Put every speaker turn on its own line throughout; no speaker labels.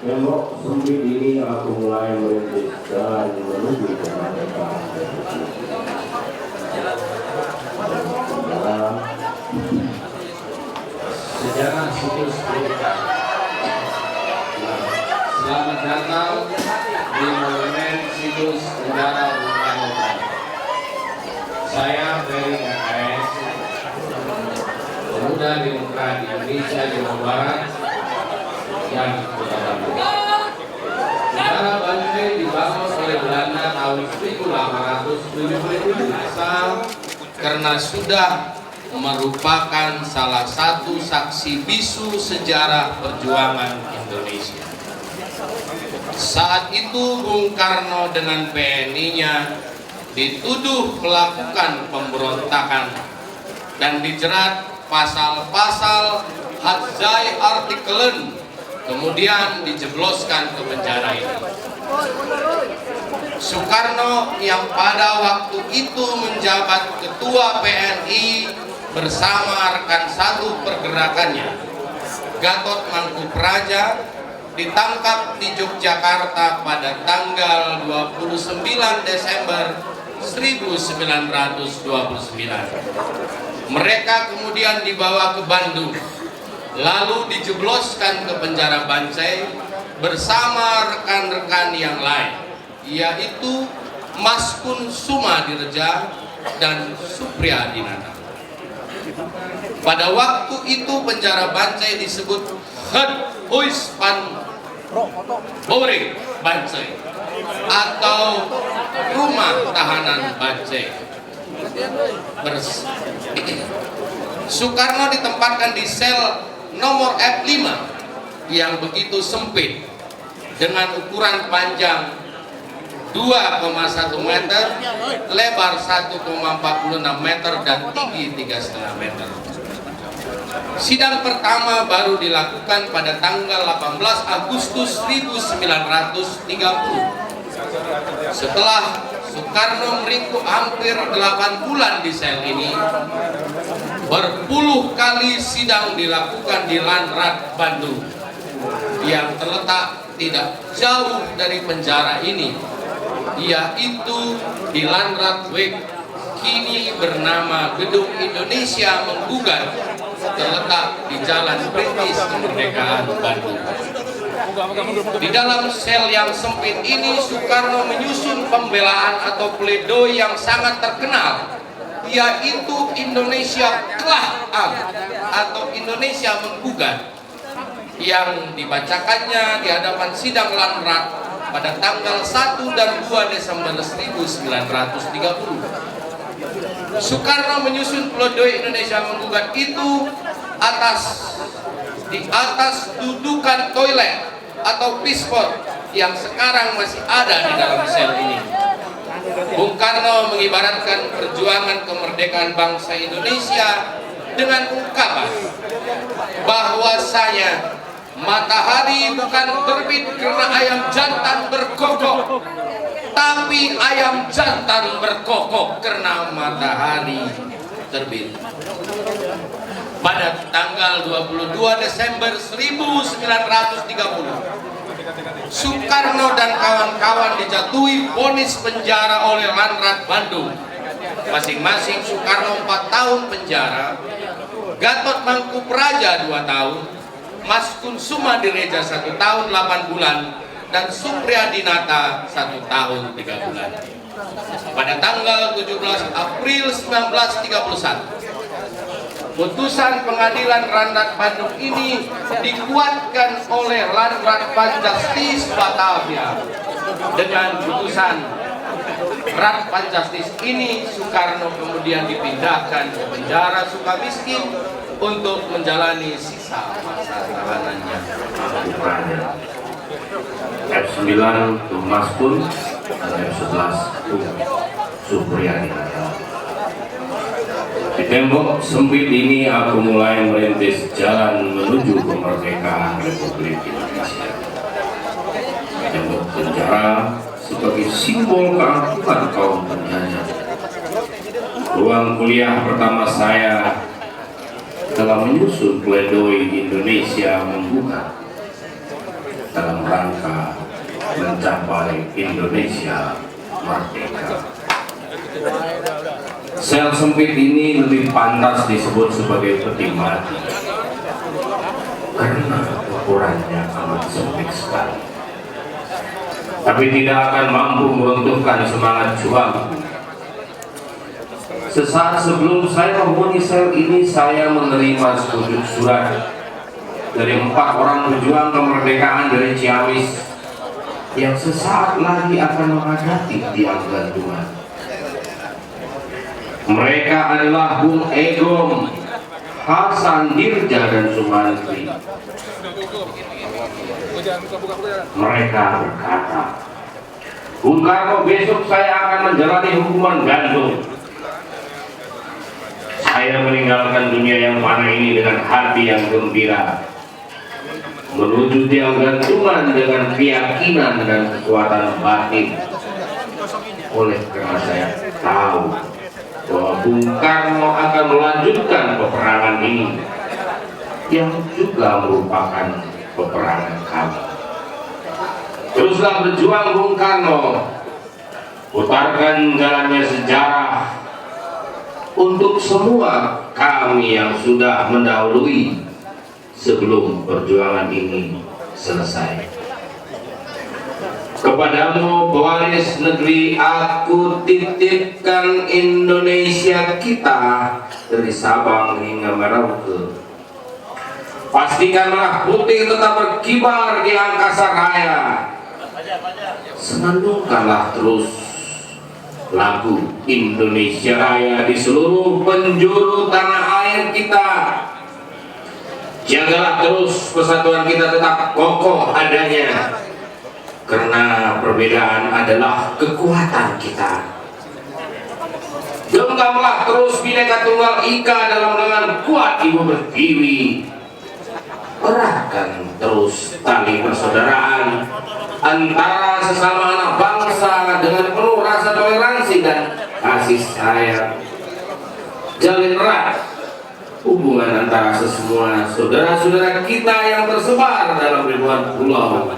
Tembok sempit ini aku mulai merintis jalan menuju kemerdekaan Republik Indonesia. Sejarah situs pendidikan. Selamat datang di Monumen Situs Sejarah Bung Karno. Saya Ferry KKS, pemuda Demokrat Indonesia Jawa Barat yang Kota Bandung. Negara Banjai dibangun oleh Belanda tahun 1877 asal karena sudah merupakan salah satu saksi bisu sejarah perjuangan Indonesia. Saat itu Bung Karno dengan PNI-nya dituduh melakukan pemberontakan dan dijerat pasal-pasal Hadzai Artikelen, kemudian dijebloskan ke penjara ini. Soekarno yang pada waktu itu menjabat ketua PNI bersama rekan satu pergerakannya, Gatot Mangkupraja, ditangkap di Yogyakarta pada tanggal 29 Desember 1929. Mereka kemudian dibawa ke Bandung, lalu dijebloskan ke penjara Banjai bersama rekan-rekan yang lain, yaitu Maskun Sumadirja dan Supriyadinata. Pada waktu itu penjara Banjai disebut Huispan Boring Banjai atau Rumah Tahanan Banjai. Soekarno ditempatkan di sel nomor F5 yang begitu sempit dengan ukuran panjang 2,1 meter, lebar 1,46 meter dan tinggi 3,5 meter. Sidang pertama baru dilakukan pada tanggal 18 Agustus 1930. Setelah Soekarno meringkuk hampir 8 bulan di sel ini, berpuluh kali sidang dilakukan di Landrat Bandung yang terletak tidak jauh dari penjara ini, yaitu di Landrat Weg, kini bernama Gedung Indonesia Menggugat, terletak di Jalan Perintis Kemerdekaan Bandung. Di dalam sel yang sempit ini Soekarno menyusun pembelaan atau pledoi yang sangat terkenal, yaitu Indonesia Klah atau Indonesia Menggugat, yang dibacakannya di hadapan sidang Landrat pada tanggal 1 dan 2 Desember 1930. Soekarno menyusun pledoi Indonesia Menggugat itu di atas dudukan toilet atau pispot yang sekarang masih ada di dalam sel ini. Bung Karno mengibaratkan perjuangan kemerdekaan bangsa Indonesia dengan ungkapan bahwasanya matahari bukan terbit karena ayam jantan berkokok, tapi ayam jantan berkokok karena matahari terbit. Pada tanggal 22 Desember 1930, Soekarno dan kawan-kawan dijatuhi vonis penjara oleh Landrat Bandung. Masing-masing Soekarno 4 tahun penjara, Gatot Mangkupraja 2 tahun, Maskun Sumadirja 1 tahun 8 bulan, dan Supriyadinata 1 tahun 3 bulan. Pada tanggal 17 April 1931, putusan pengadilan Landrat Bandung ini dikuatkan oleh Landrat Panjastis Batavia. Dengan putusan Rat Panjastis ini, Soekarno kemudian dipindahkan ke penjara Sukamiskin untuk menjalani sisa masa tahanannya. F9 Maskun dan F11 Supriyadinata. Di tembok sempit ini aku mulai merintis jalan menuju kemerdekaan Republik Indonesia. Tembok penjara sebagai simbol keangkuhan kaum penjajah. Ruang kuliah pertama saya telah menyusun pledoi Indonesia Menggugat dalam
rangka mencapai Indonesia merdeka. Sel sempit ini lebih pantas disebut sebagai peti mati karena ukurannya amat sempit sekali, tapi tidak akan mampu meruntuhkan semangat juang. Sesaat sebelum saya menghuni sel ini, saya menerima sepucuk surat dari 4 orang pejuang kemerdekaan dari Ciamis yang sesaat lagi akan menghadapi tiang gantungan. Mereka adalah Bung Egom, Hasan Dirja, dan Sumantri. Mereka berkata, "Bung Karno, besok saya akan menjalani hukuman gantung. Saya meninggalkan dunia yang fana ini dengan hati yang gembira, menuju tiang gantungan dengan keyakinan dan kekuatan batin. Oleh karena saya tahu bahwa Bung Karno akan melanjutkan peperangan ini, yang juga merupakan peperangan kami. Teruslah berjuang Bung Karno, putarkan jalannya sejarah untuk semua kami yang sudah mendahului sebelum perjuangan ini selesai. Kepadamu pewaris negeri, aku titipkan Indonesia kita dari Sabang hingga Merauke. Pastikanlah putih tetap berkibar di angkasa raya. Senandungkanlah terus lagu Indonesia Raya di seluruh penjuru tanah air kita. Jagalah terus persatuan kita tetap kokoh adanya, karena perbedaan adalah kekuatan kita. Genggamlah terus Bhinneka Tunggal Ika dalam lengan kuat Ibu Pertiwi. Eratkan terus tali persaudaraan antara sesama anak bangsa dengan penuh rasa toleransi dan kasih sayang. Jalin erat hubungan antara semua saudara-saudara kita yang tersebar dalam ribuan pulau.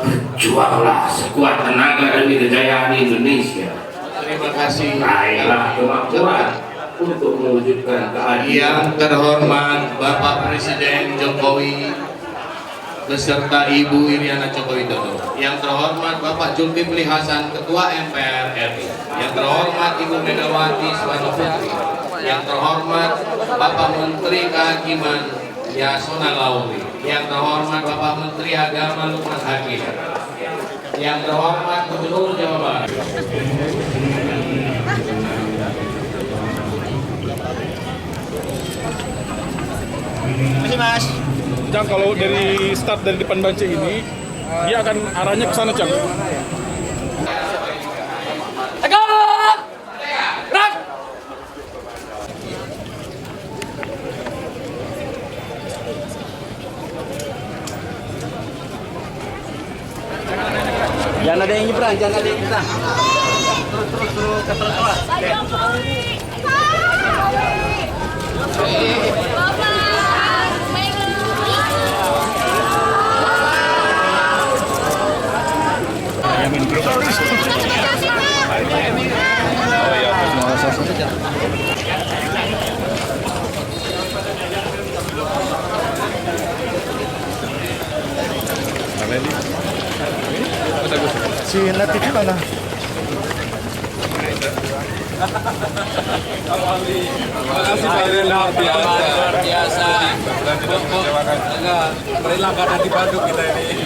Berjuanglah sekuat tenaga demi kejayaan Indonesia.
Terima kasih.
Raihlah kemakmuran untuk mewujudkan keadilan.
Yang terhormat Bapak Presiden Jokowi beserta Ibu Iriana Joko Widodo, yang terhormat Bapak Zulkifli Hasan, Ketua MPR RI, yang terhormat Ibu Megawati Soekarno Putri, yang terhormat Bapak Menteri Kehakiman Yasona Lauli, yang terhormat Bapak Menteri Agama Lukman Hakim, yang terhormat Gubernur Jawa Barat.
Mas. Cang, kalau dari start dari depan Bance ini, dia akan arahnya ke sana, Cang.
Tegak! Gerak! Jangan ada yang nyebrang, jangan ada yang nyebrang. Terus ke trotoar.
Si Latif mana?
Luar biasa. Berilah karena di Bandung kita ini.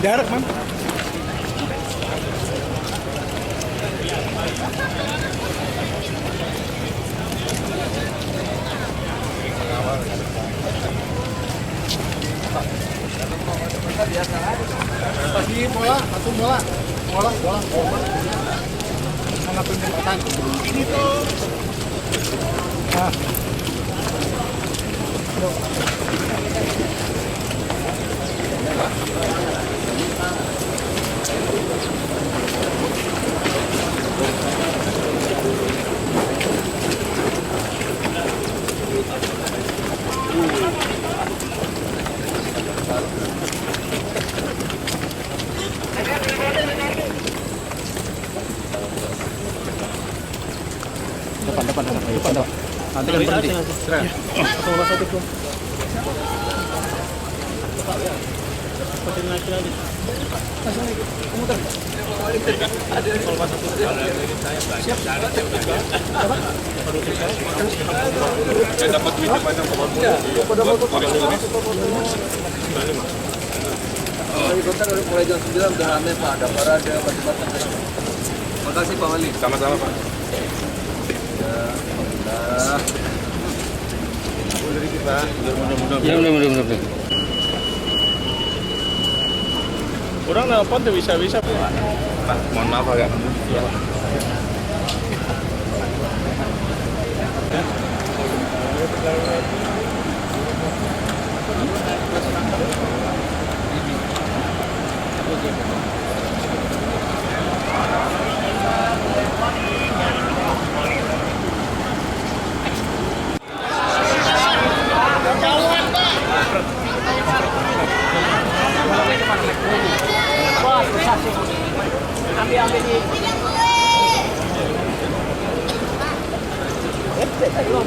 Jarak, Man. Tadi bola, satu bola. Mana penjemputan? Ini tuh. Nah.
Depan. Nanti kan berhenti. Mulai jam 9 udah rame Pak, ada parade, macam-macam. Makasih Pak Wali.
Sama-sama Pak.
Ya, mudah-mudahan.
Kurang nelpon tuh bisa-bisa Pak. Mohon maaf agak. Iya.
Ambil di belum.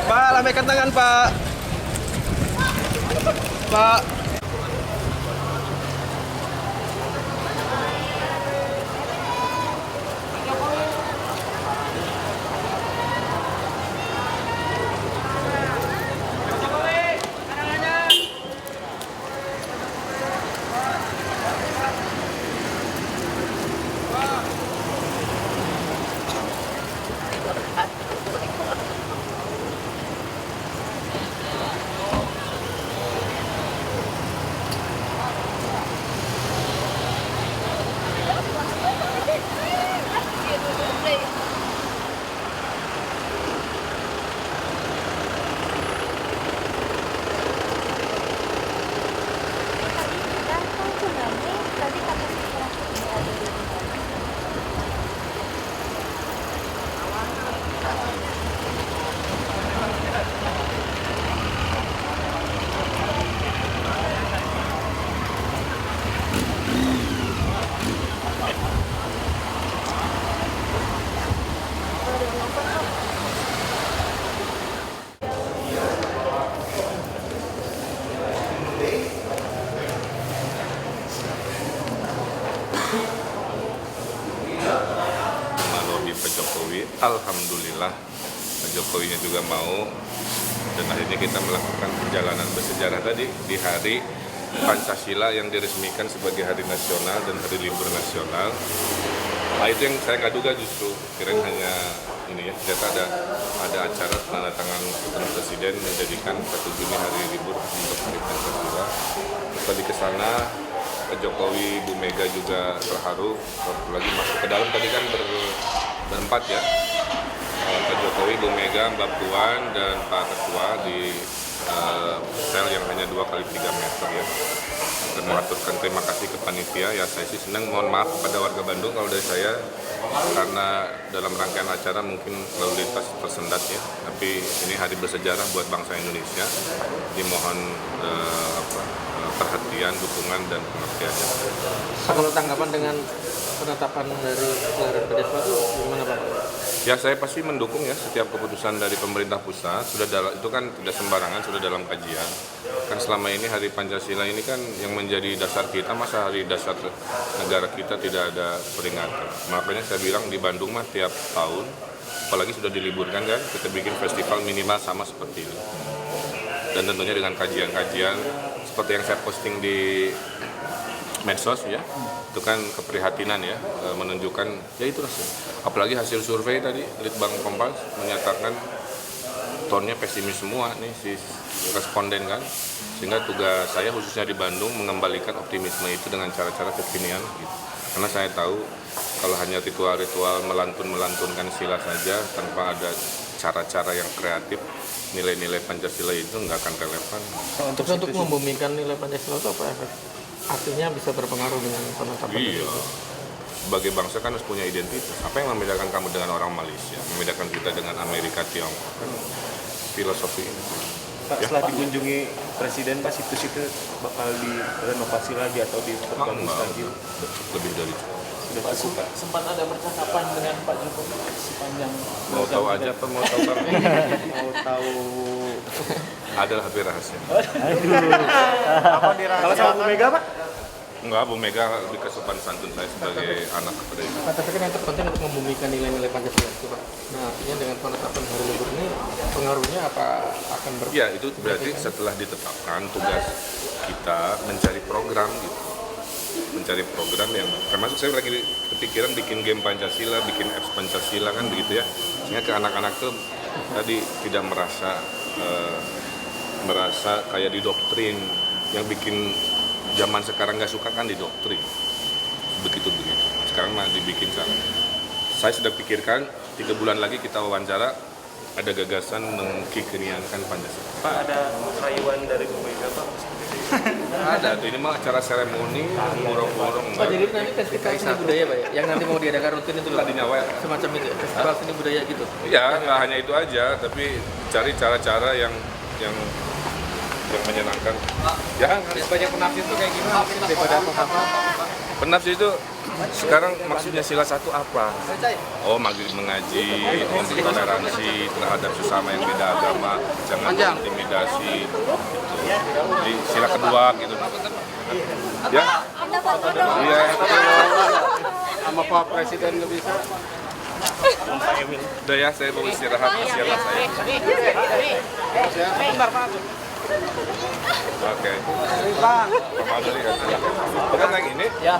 Pak, lambaikan tangan Pak. Pak.
Melalui Pak Jokowi, alhamdulillah Pak Jokowinya juga mau, dan akhirnya kita melakukan perjalanan bersejarah tadi di hari Pancasila yang diresmikan sebagai hari nasional dan hari libur nasional. Nah, itu yang saya nggak duga, justru kirain hanya ini ya, ternyata ada acara penandatangan Putusan Presiden menjadikan 1 Juni hari libur untuk hari Pancasila. Tadi ke sana Pak Jokowi, Bu Mega juga terharu, lagi masuk ke dalam tadi kan berempat ya, Pak Jokowi, Bu Mega, Mbak Puan, dan Pak Ketua di sel yang hanya 2x3 meter ya. Dan mengaturkan terima kasih ke panitia, ya saya sih senang, mohon maaf kepada warga Bandung kalau dari saya, karena dalam rangkaian acara mungkin lalu lintas tersendat ya, tapi ini hari bersejarah buat bangsa Indonesia, dimohon perhatian, dukungan, dan pengertiannya.
Kalau tanggapan dengan penetapan dari gelaran Pedeswa itu gimana Pak?
Ya saya pasti mendukung ya setiap keputusan dari pemerintah pusat, itu kan tidak sembarangan, sudah dalam kajian. Kan selama ini hari Pancasila ini kan yang menjadi dasar kita, masa hari dasar negara kita tidak ada peringatan. Makanya saya bilang di Bandung mah tiap tahun apalagi sudah diliburkan kan, kita bikin festival minimal sama seperti ini. Dan tentunya dengan kajian-kajian seperti yang saya posting di medsos ya, itu kan keprihatinan ya, menunjukkan ya itu rasanya. Apalagi hasil survei tadi Litbang Kompas menyatakan tonnya pesimis semua nih si responden kan, sehingga tugas saya khususnya di Bandung mengembalikan optimisme itu dengan cara-cara kekinian gitu. Karena saya tahu kalau hanya ritual-ritual melantunkan sila saja tanpa ada cara-cara yang kreatif, nilai-nilai Pancasila itu nggak akan relevan.
Untuk membumikan nilai Pancasila itu apa efek? Artinya bisa berpengaruh dengan penetapan.
Iya. Sebagai bangsa kan harus punya identitas. Apa yang membedakan kamu dengan orang Malaysia? Membedakan kita dengan Amerika, Tiongkok? Kan filosofi ini.
Pak, setelah dikunjungi Presiden, Pak, situs-situs bakal direnovasi lagi atau diperbagus lagi?
Lebih dari itu.
Sudah cukup, Pak.
Sempat ada percakapan dengan Pak Jokowi sepanjang
Mau tahu aja apa mau tahu kan?
Mau tahu
Adalah HP rahasia.
kalau sama Bu Mega, Pak?
Enggak, Bu Mega lebih ke sopan santun saya sebagai anak kepada ibu.
Pak, tapi kan yang terpenting untuk membumikan nilai-nilai Pancasila itu, Pak. Nah, artinya dengan penetapan hari libur ini pengaruhnya apa akan
Ya, itu berarti setelah ditetapkan tugas kita mencari program gitu. Mencari program yang termasuk saya lagi kepikiran bikin game Pancasila, bikin apps Pancasila kan begitu ya. Sehingga ke anak-anak tuh tadi tidak merasa kayak didoktrin. Yang bikin zaman sekarang nggak suka kan didoktrin. Begitu. Sekarang mah dibikin sana. Saya sudah pikirkan 3 bulan lagi kita wawancara, ada gagasan mengkikiniankan Pancasila.
Pak, ada rayuan dari Bu Mega, Pak?
Ada tuh, ini mah acara seremoni, borong-borong.
Pak, jadi nanti festival seni budaya, Pak, ya? Yang nanti mau diadakan rutin itu loh.
Tadinya awal.
Semacam itu ya, festival seni budaya gitu.
Ya, nggak hanya itu aja, tapi cari cara-cara yang menyenangkan. Ya,
Banyak penafsir tuh kayak gimana? Daripada apa-apa.
penafsir itu sekarang maksudnya sila 1 apa? Oh, mengaji, untuk toleransi terhadap sesama yang beda agama, jangan intimidasi. Gitu. Jadi sila kedua gitu. Ya. Iya.
Sama Pak Presiden nggak bisa.
Udah ya, saya mau istirahat, kasihan saya. Oke. Pak Maduri kan. Bukan yang ini?
Ya.